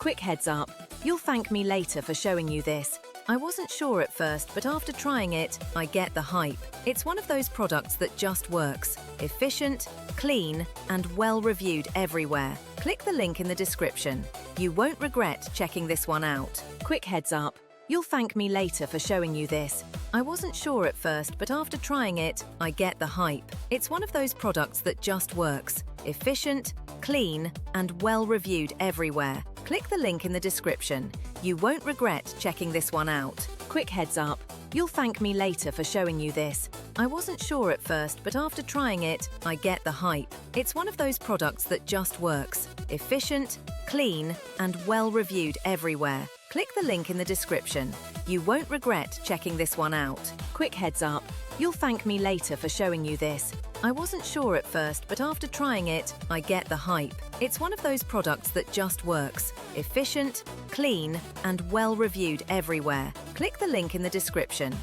Quick heads up, you'll thank me later for showing you this. I wasn't sure at first, but after trying it, I get the hype. It's one of those products that just works. Efficient, clean, and well-reviewed everywhere. Click the link in the description. You won't regret checking this one out. Quick heads up, you'll thank me later for showing you this. I wasn't sure at first, but after trying it, I get the hype. It's one of those products that just works. Efficient, clean, and well-reviewed everywhere. Click the link in the description. You won't regret checking this one out. Quick heads up, you'll thank me later for showing you this. I wasn't sure at first, but after trying it, I get the hype. It's one of those products that just works. Efficient, clean, and well-reviewed everywhere. Click the link in the description. You won't regret checking this one out. Quick heads up, you'll thank me later for showing you this. I wasn't sure at first, but after trying it, I get the hype. It's one of those products that just works. Efficient, clean, and well-reviewed everywhere. Click the link in the description.